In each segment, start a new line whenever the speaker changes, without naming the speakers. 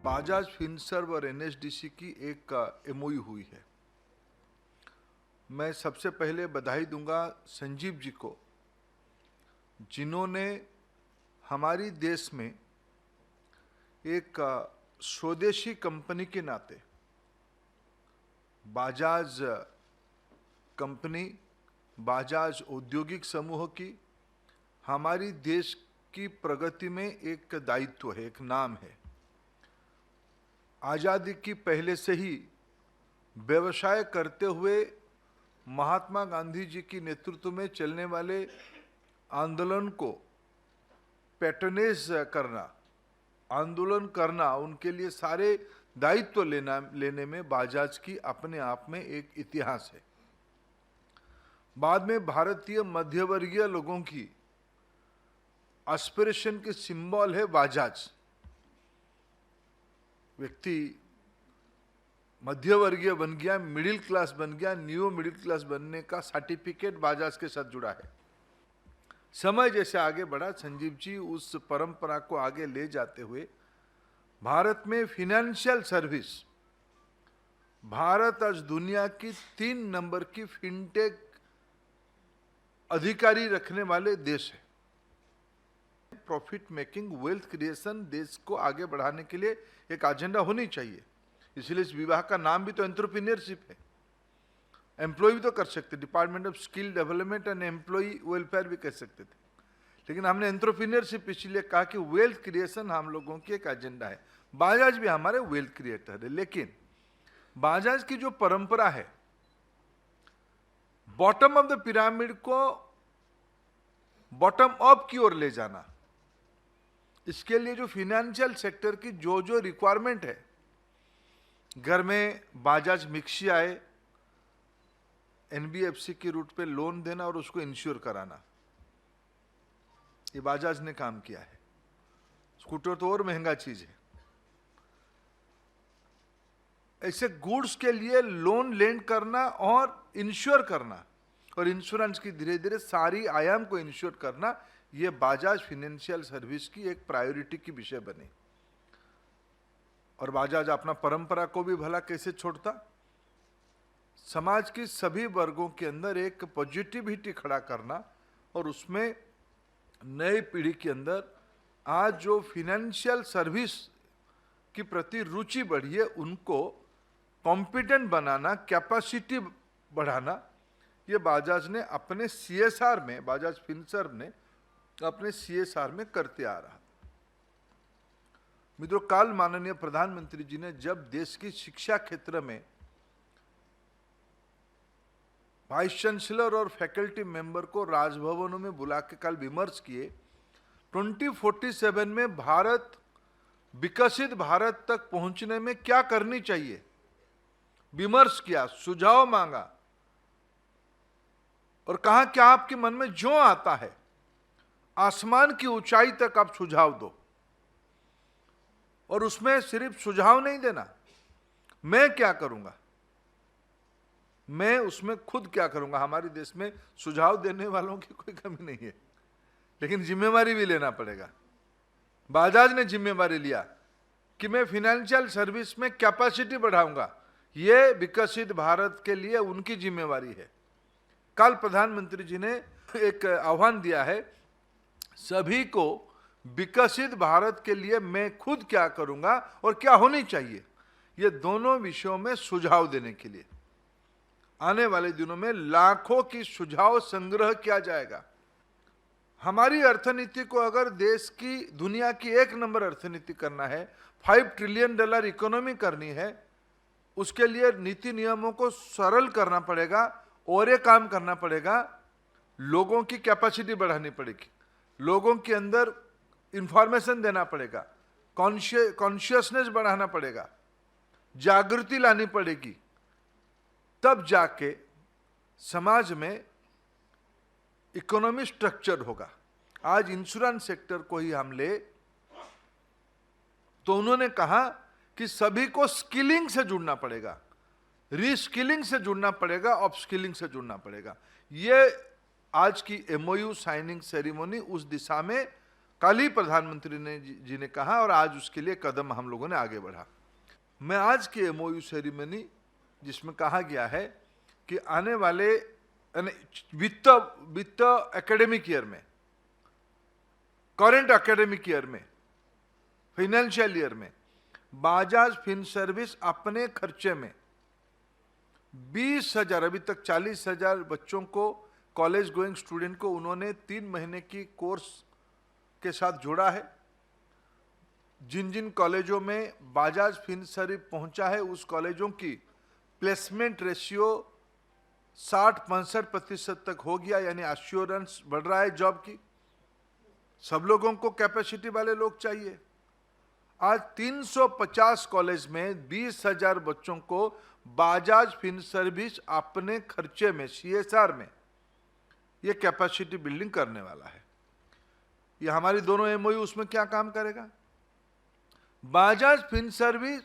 Bajaj Finserv और NHDC की एक एमओयू हुई है। मैं सबसे पहले बधाई दूंगा संजीव जी को, जिन्होंने हमारी देश में एक स्वदेशी कंपनी के नाते बजाज कंपनी, बजाज औद्योगिक समूह की हमारी देश की प्रगति में एक दायित्व है, एक नाम है। आज़ादी की पहले से ही व्यवसाय करते हुए महात्मा गांधी जी की नेतृत्व में चलने वाले आंदोलन को पैटर्नेज करना, आंदोलन करना, उनके लिए सारे दायित्व लेने में बजाज की अपने आप में एक इतिहास है। बाद में भारतीय मध्यवर्गीय लोगों की एस्पिरेशन के सिंबल है बजाज। व्यक्ति मध्यवर्गीय बन गया, मिडिल क्लास बन गया, न्यू मिडिल क्लास बनने का सर्टिफिकेट बजाज के साथ जुड़ा है। समय जैसे आगे बढ़ा, संजीव जी उस परंपरा को आगे ले जाते हुए भारत में फिनेंशियल सर्विस, भारत आज दुनिया की 3 नंबर की फिनटेक अधिकारी रखने वाले देश है। प्रॉफिट मेकिंग, वेल्थ क्रिएशन देश को आगे बढ़ाने के लिए एक एजेंडा होनी चाहिए। इसलिए इस विभाग का नाम भी तो एंटरप्रेन्योरशिप है। एम्प्लॉय भी तो कर सकते, department of skill development and employ welfare भी कह सकते थे, लेकिन हमने एंटरप्रेन्योरशिप इसलिए कहा कि वेल्थ क्रिएशन हम लोगों की एक एजेंडा है। बजाज भी हमारे वेल्थ क्रिएटर है, लेकिन बजाज की जो परंपरा है बॉटम ऑफ द पिरामिड को बॉटम अप की ओर ले जाना, इसके लिए जो फाइनेंशियल सेक्टर की जो रिक्वायरमेंट है, घर में बजाज मिक्सी आए, एनबीएफसी के रूट पे लोन देना और उसको इंश्योर कराना, ये बजाज ने काम किया है। स्कूटर तो और महंगा चीज है। ऐसे गुड्स के लिए लोन लेंड करना और इंश्योर करना, और इंश्योरेंस की धीरे धीरे सारी आयाम को इंश्योर करना, ये बजाज फाइनेंशियल सर्विस की एक प्रायोरिटी की विषय बने। और बजाज अपना परंपरा को भी भला कैसे छोड़ता। समाज की सभी वर्गों के अंदर एक पॉजिटिविटी खड़ा करना, और उसमें नई पीढ़ी के अंदर आज जो फाइनेंशियल सर्विस की प्रति रुचि बढ़ी है, उनको कॉम्पिटेंट बनाना, कैपेसिटी बढ़ाना, ये बजाज ने अपने सीएसआर में, बजाज फिनसर्व ने अपने सीएसआर में करते आ रहा। मित्रों, काल माननीय प्रधानमंत्री जी ने जब देश की शिक्षा क्षेत्र में वाइस चांसलर और फैकल्टी मेंबर को राजभवनों में बुला के कल विमर्श किए, 2047 में भारत विकसित भारत तक पहुंचने में क्या करनी चाहिए, विमर्श किया, सुझाव मांगा, और कहा कि आपके मन में जो आता है आसमान की ऊंचाई तक आप सुझाव दो, और उसमें सिर्फ सुझाव नहीं देना, मैं क्या करूंगा, मैं उसमें खुद क्या करूंगा। हमारे देश में सुझाव देने वालों की कोई कमी नहीं है, लेकिन जिम्मेवारी भी लेना पड़ेगा। बजाज ने जिम्मेवारी लिया कि मैं फाइनेंशियल सर्विस में कैपेसिटी बढ़ाऊंगा, ये विकसित भारत के लिए उनकी जिम्मेवारी है। कल प्रधानमंत्री जी ने एक आह्वान दिया है सभी को, विकसित भारत के लिए मैं खुद क्या करूंगा और क्या होनी चाहिए, ये दोनों विषयों में सुझाव देने के लिए आने वाले दिनों में लाखों की सुझाव संग्रह किया जाएगा। हमारी अर्थनीति को अगर देश की, दुनिया की 1 नंबर अर्थनीति करना है, $5 ट्रिलियन इकोनॉमी करनी है, उसके लिए नीति नियमों को सरल करना पड़ेगा, और एक काम करना पड़ेगा, लोगों की कैपेसिटी बढ़ानी पड़ेगी, लोगों के अंदर इंफॉर्मेशन देना पड़ेगा, कॉन्शियसनेस बढ़ाना पड़ेगा, जागृति लानी पड़ेगी, तब जाके समाज में इकोनॉमी स्ट्रक्चर होगा। आज इंश्योरेंस सेक्टर को ही हम ले तो उन्होंने कहा कि सभी को स्किलिंग से जुड़ना पड़ेगा, रीस्किलिंग से जुड़ना पड़ेगा, अपस्किलिंग से जुड़ना पड़ेगा। ये आज की एमओयू साइनिंग सेरेमनी उस दिशा में कल ही प्रधानमंत्री जी ने कहा और आज उसके लिए कदम हम लोगों ने आगे बढ़ा। मैं आज की एमओयू सेरेमनी जिसमें कहा गया है कि आने वाले वित्त एकेडमिक ईयर में, करेंट एकेडमिक ईयर में, फाइनेंशियल ईयर में बजाज फिनसर्विस अपने खर्चे में 20,000, अभी तक 40,000 बच्चों को, कॉलेज गोइंग स्टूडेंट को उन्होंने 3 महीने की कोर्स के साथ जोड़ा है। जिन जिन कॉलेजों में बजाज फिनसर्विस पहुंचा है उस कॉलेजों की प्लेसमेंट रेशियो 60-65% तक हो गया, यानी एश्योरेंस बढ़ रहा है जॉब की। सब लोगों को कैपेसिटी वाले लोग चाहिए। आज 350 कॉलेज में 20,000 बच्चों को बजाज फिनसर्विस अपने खर्चे में, CSR में, ये कैपेसिटी बिल्डिंग करने वाला है। ये हमारी दोनों एमओयू उसमें क्या काम करेगा? बजाज फिनसर्विस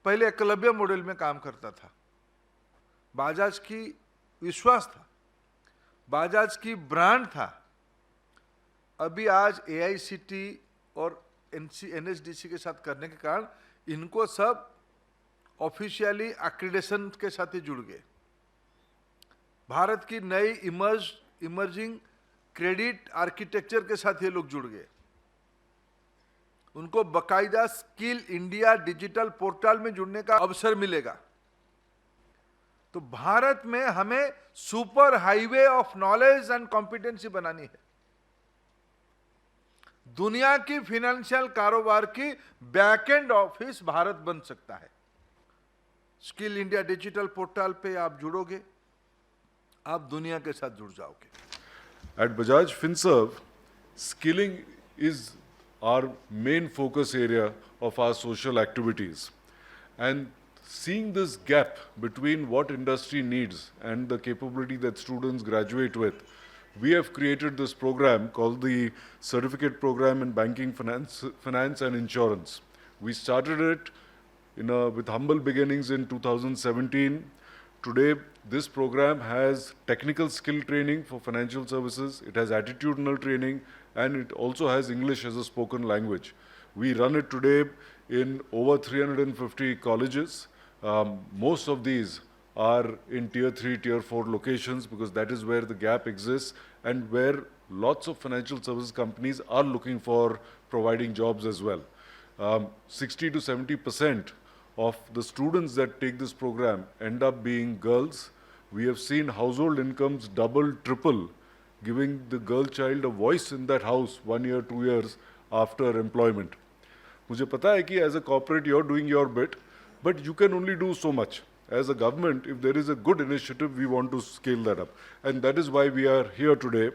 पहले एकलव्य मॉडल में काम करता था। बजाज की विश्वास था, बजाज की ब्रांड था। अभी आज AICT और NSDC के साथ करने के कारण इनको सब ऑफिशियली एक्रेडिटेशन के साथ ही जुड़ गए। भारत की नई इमर्जिंग क्रेडिट आर्किटेक्चर के साथ ये लोग जुड़ गए। उनको बकायदा स्किल इंडिया डिजिटल पोर्टल में जुड़ने का अवसर मिलेगा। तो भारत में हमें super highway of knowledge and competency बनानी है। दुनिया की फाइनेंशियल कारोबार की बैकएंड ऑफिस भारत बन सकता है। स्किल इंडिया डिजिटल पोर्टल पे आप जुड़ोगे, आप दुनिया के साथ जुड़ जाओगे।
At Bajaj Finserv, skilling is our main focus area of our social activities. And seeing this gap between what industry needs and the capability that students graduate with, we have created this program called the Certificate Program in Banking, Finance and Insurance. We started it with humble beginnings in 2017. Today, this program has technical skill training for financial services, it has attitudinal training, and it also has English as a spoken language. We run it today in over 350 colleges. Most of these are in tier 3, tier 4 locations because that is where the gap exists and where lots of financial services companies are looking for providing jobs as well. 60 to 70% of the students that take this program end up being girls. We have seen household incomes double, triple, giving the girl child a voice in that house 1 year, 2 years after employment. मुझे पता है कि as a corporate you're doing your bit, but you can only do so much. As a government, if there is a good initiative, we want to scale that up. And that is why we are here today.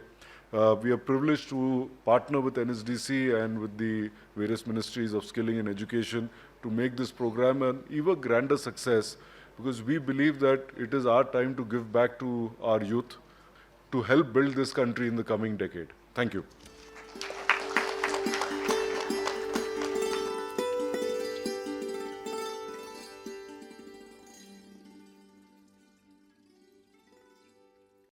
We are privileged to partner with NSDC and with the various ministries of skilling and education to make this program an even grander success, because we believe that it is our time to give back to our youth to help build this country in the coming decade. Thank you.